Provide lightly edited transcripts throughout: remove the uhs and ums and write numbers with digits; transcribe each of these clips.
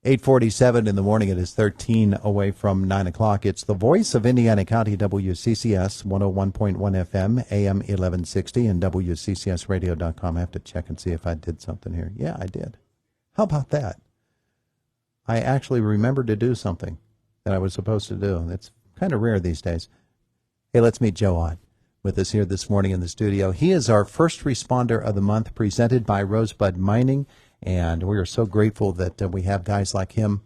8:47 in the morning. It is 13 away from 9 o'clock. It's the voice of Indiana County, WCCS 101.1 FM, AM 1160, and WCCSradio.com. I have to check and see if I did something here. Yeah, I did. How about that? I actually remembered to do something that I was supposed to do. It's kind of rare these days. Hey, let's meet Joe Ott with us here this morning in the studio. He is our First Responder of the Month, presented by Rosebud Mining. And we are so grateful that we have guys like him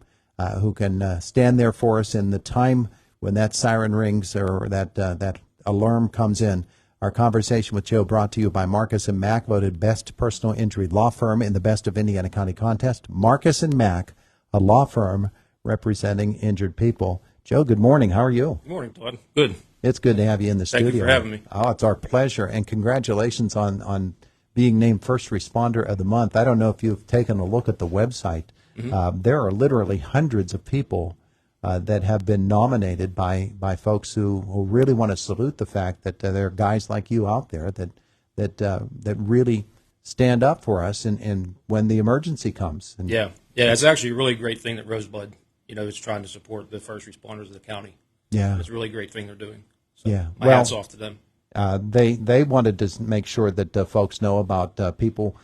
who can stand there for us in the time when that siren rings or that alarm comes in. Our conversation with Joe brought to you by Marcus & Mack, voted best personal injury law firm in the Best of Indiana County contest. Marcus & Mack, a law firm representing injured people. Joe, good morning. How are you? Good morning, Todd. Good. It's good to have you in the studio. Thank you for having me. Oh, it's our pleasure. And congratulations on being named First Responder of the Month. I don't know if you've taken a look at the website. Mm-hmm. There are literally hundreds of people that have been nominated by folks who really want to salute the fact that there are guys like you out there that really stand up for us and when the emergency comes. And yeah, it's actually a really great thing that Rosebud, is trying to support the first responders of the county. Yeah, it's a really great thing they're doing. So yeah, my hat's off to them. They wanted to make sure that folks know about people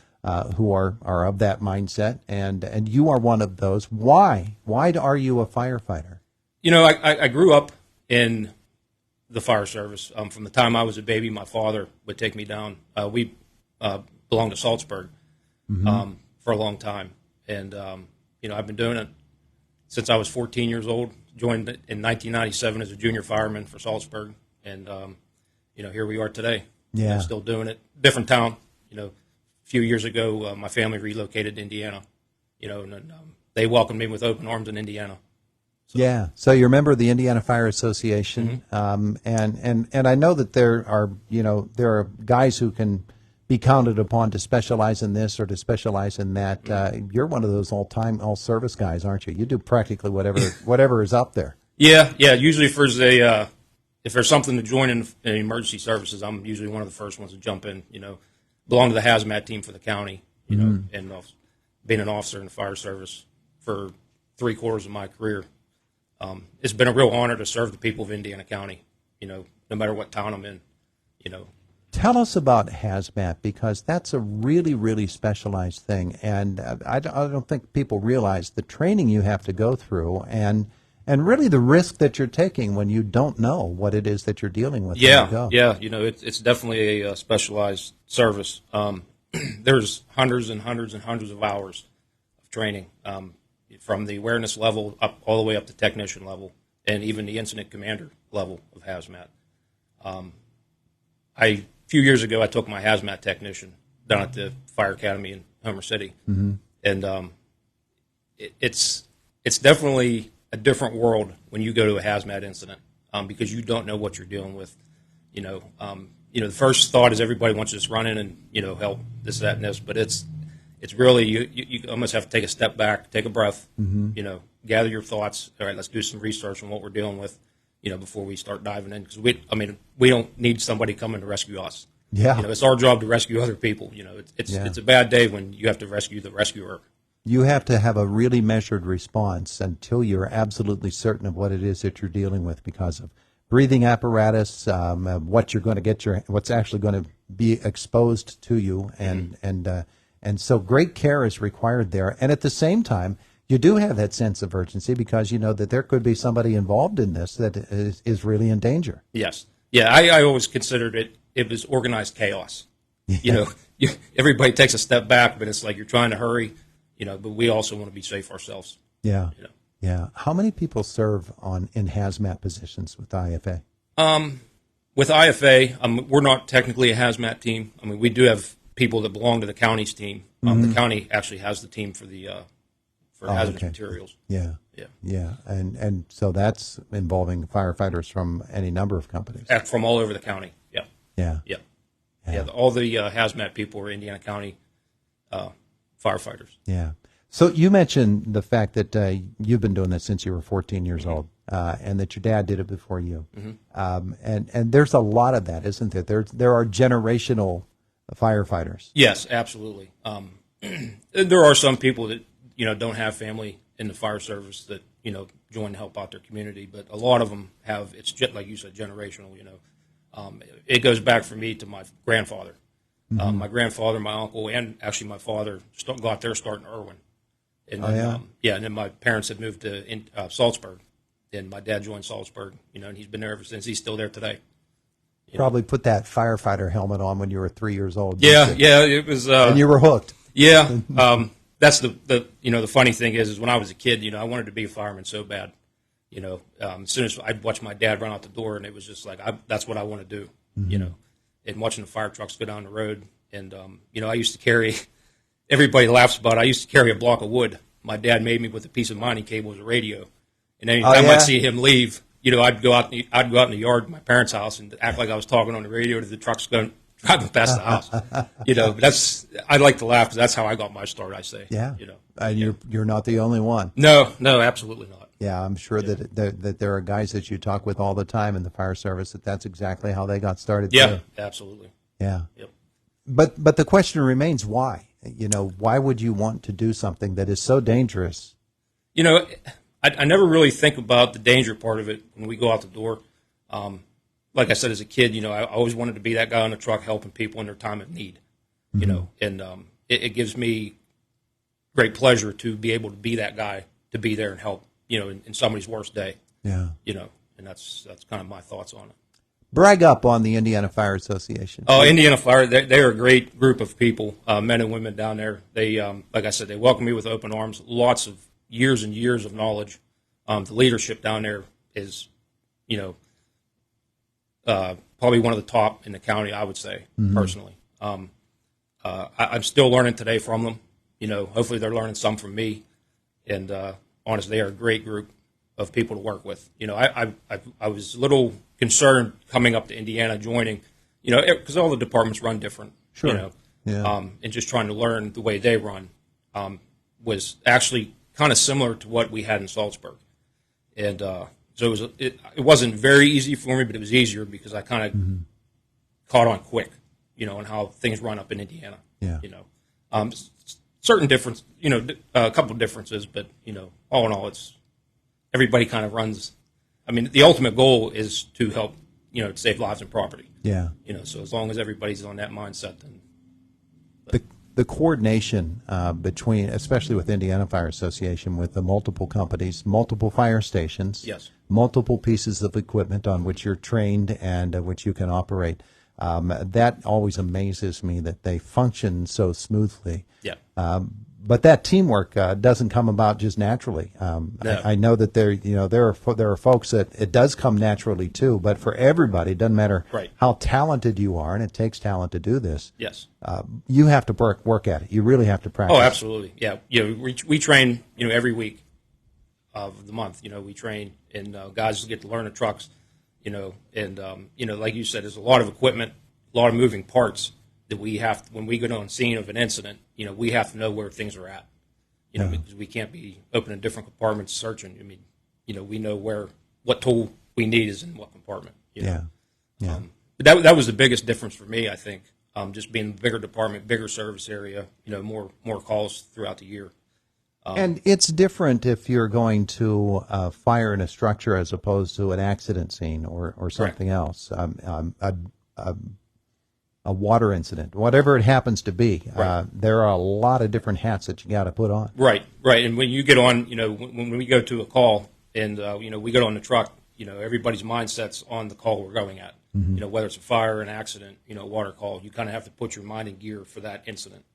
who are of that mindset, and you are one of those. Why? Why are you a firefighter? I grew up in the fire service. From the time I was a baby, my father would take me down. We belonged to Salzburg for a long time, and I've been doing it since I was 14 years old. Joined in 1997 as a junior fireman for Salzburg, and here we are today. Yeah, still doing it. Different town. A few years ago, my family relocated to Indiana. And they welcomed me with open arms in Indiana. So. Yeah. So you're a member of the Indiana Fire Association, and I know that there are guys who can be counted upon to specialize in this or to specialize in that. You're one of those all service guys, aren't you? You do practically whatever is up there. Yeah. Usually, if there's something to join in emergency services, I'm usually one of the first ones to jump in. Belong to the hazmat team for the county. And being an officer in the fire service for 3/4 of my career, it's been a real honor to serve the people of Indiana County. No matter what town I'm in. Tell us about hazmat, because that's a really, really specialized thing, and I don't think people realize the training you have to go through and really the risk that you're taking when you don't know what it is that you're dealing with. Yeah. It's definitely a specialized service. There's hundreds and hundreds and hundreds of hours of training, from the awareness level up all the way up to technician level, and even the incident commander level of hazmat. A few years ago, I took my hazmat technician down at the Fire Academy in Homer City, and it's definitely a different world when you go to a hazmat incident, because you don't know what you're dealing with. The first thought is everybody wants to just run in and help this, that, and this, but it's really you almost have to take a step back, take a breath, gather your thoughts. All right, let's do some research on what we're dealing with, before we start diving in, because we don't need somebody coming to rescue us. Yeah, it's our job to rescue other people. It's a bad day when you have to rescue the rescuer. You have to have a really measured response until you're absolutely certain of what it is that you're dealing with, because of breathing apparatus, what you're going to get what's actually going to be exposed to you, and so great care is required there. And at the same time, you do have that sense of urgency, because you know that there could be somebody involved in this that is really in danger. Yes. Yeah, I always considered it was organized chaos. Yeah. Everybody takes a step back, but it's like you're trying to hurry, but we also want to be safe ourselves. Yeah. Yeah. How many people serve in hazmat positions with IFA? With IFA, we're not technically a hazmat team. We do have people that belong to the county's team. The county actually has the team for the hazardous materials. Yeah. And so that's involving firefighters from any number of companies. From all over the county. Yeah. All the hazmat people are Indiana County firefighters. Yeah. So you mentioned the fact that you've been doing this since you were 14 years old, and that your dad did it before you. And there's a lot of that, isn't there? There are generational firefighters. Yes, absolutely. There are some people that don't have family in the fire service that join to help out their community, but a lot of them have, it's just like you said, generational. It goes back for me to my grandfather. My grandfather, my uncle, and actually my father got their start in Irwin. And then, and then my parents had moved to Salzburg, and my dad joined Salzburg, and he's been there ever since. He's still there today. Probably put that firefighter helmet on when you were 3 years old. Yeah, it was. And you were hooked. Yeah, that's the funny thing is when I was a kid, I wanted to be a fireman so bad. As soon as I'd watch my dad run out the door, and it was just like that's what I want to do. And watching the fire trucks go down the road, and I used to carry. Everybody laughs about it. I used to carry a block of wood. My dad made me with a piece of mining cable as a radio, and anytime I'd see him leave, I'd go out in the yard at my parents' house and act like I was talking on the radio to the trucks driving past the house. But I like to laugh because that's how I got my start. I say, and you're not the only one. No, absolutely not. Yeah, I'm sure that there are guys that you talk with all the time in the fire service that's exactly how they got started. Yeah, too. Absolutely. Yeah. Yep. But the question remains, why? Why would you want to do something that is so dangerous? I never really think about the danger part of it when we go out the door. Like I said, as a kid, I always wanted to be that guy on the truck helping people in their time of need. And it gives me great pleasure to be able to be that guy, to be there and help, in somebody's worst day. Yeah. And that's kind of my thoughts on it. Brag up on the Indiana Fire Association. Oh, Indiana Fire, they're a great group of people, men and women down there. They, like I said, they welcome me with open arms. Lots of years and years of knowledge. The leadership down there is, probably one of the top in the county, I would say, personally. I'm still learning today from them. Hopefully they're learning some from me. And honestly, they are a great group of people to work with. I was a little concerned coming up to Indiana, joining, because all the departments run different. Sure. And just trying to learn the way they run was actually kind of similar to what we had in Salzburg. And so it wasn't very easy for me, but it was easier because I kind of caught on quick, on how things run up in Indiana. Yeah. Certain difference, a couple of differences, but, all in all, it's everybody kind of runs. I mean, the ultimate goal is to help, to save lives and property. Yeah. So as long as everybody's on that mindset, then. The coordination between, especially with Indiana Fire Association, with the multiple companies, multiple fire stations, yes, multiple pieces of equipment on which you're trained and which you can operate, that always amazes me that they function so smoothly. Yeah. But that teamwork doesn't come about just naturally. No. I know that there are folks that it does come naturally too. But for everybody, it doesn't matter how talented you are, and it takes talent to do this. Yes, you have to work at it. You really have to practice. Oh, absolutely. Yeah, we train every week of the month. We train, and guys get to learn the trucks. And like you said, there's a lot of equipment, a lot of moving parts that we have when we go on scene of an incident. We have to know where things are at. Because we can't be opening different compartments searching. I mean, we know what tool we need is in what compartment. Yeah. But that was the biggest difference for me, I think. Just being a bigger department, bigger service area. More calls throughout the year. And it's different if you're going to fire in a structure as opposed to an accident scene or something else. A water incident, whatever it happens to be. There are a lot of different hats that you got to put on. Right. And when you get on, when we go to a call and, we get on the truck, everybody's mindset's on the call we're going at. Whether it's a fire, an accident, water call, you kind of have to put your mind in gear for that incident.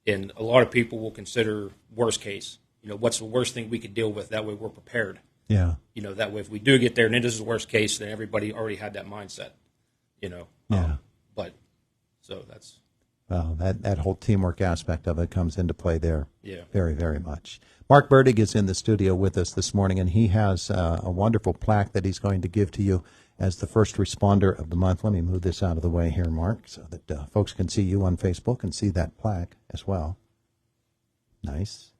And a lot of people will consider worst case, what's the worst thing we could deal with? That way we're prepared. Yeah. That way if we do get there and it is the worst case, then everybody already had that mindset, Yeah. But so that's. Well, that whole teamwork aspect of it comes into play there. Yeah. Very, very much. Mark Burdig is in the studio with us this morning, and he has a wonderful plaque that he's going to give to you as the first responder of the month. Let me move this out of the way here, Mark, so that folks can see you on Facebook and see that plaque as well. Nice.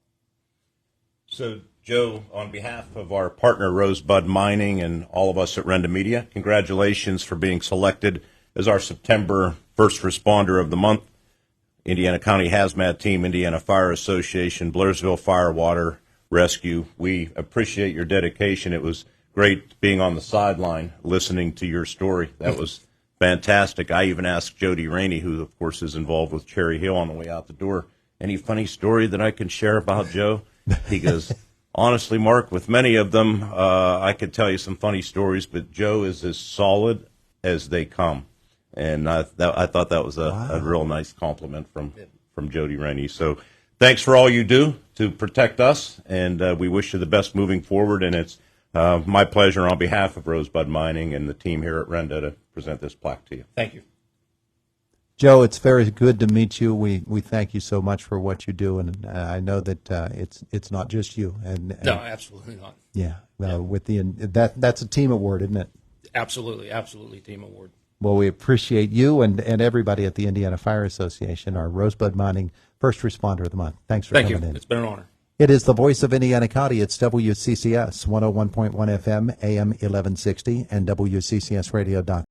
So, Joe, on behalf of our partner Rosebud Mining and all of us at Renda Media, congratulations for being selected as our September first responder of the month. Indiana County Hazmat Team, Indiana Fire Association, Blairsville Fire Water, rescue. We appreciate your dedication. It was great being on the sideline listening to your story. That was fantastic. I even asked Jody Rainey, who, of course, is involved with Cherry Hill, on the way out the door, any funny story that I can share about Joe? He goes, honestly, Mark, with many of them, I could tell you some funny stories, but Joe is as solid as they come. And I thought that was a real nice compliment from Jody Rainey. So thanks for all you do to protect us, and we wish you the best moving forward. And it's my pleasure on behalf of Rosebud Mining and the team here at Renda to present this plaque to you. Thank you. Joe, it's very good to meet you. We thank you so much for what you do, and I know that it's not just you. And No, absolutely not. yeah, with that's a team award, isn't it? Absolutely team award. Well, we appreciate you and everybody at the Indiana Fire Association, our Rosebud Mining First Responder of the Month. Thanks for Thank coming you. in. It's been an honor. It is the voice of Indiana County. It's WCCS 101.1 FM, AM 1160, and WCCSradio.com.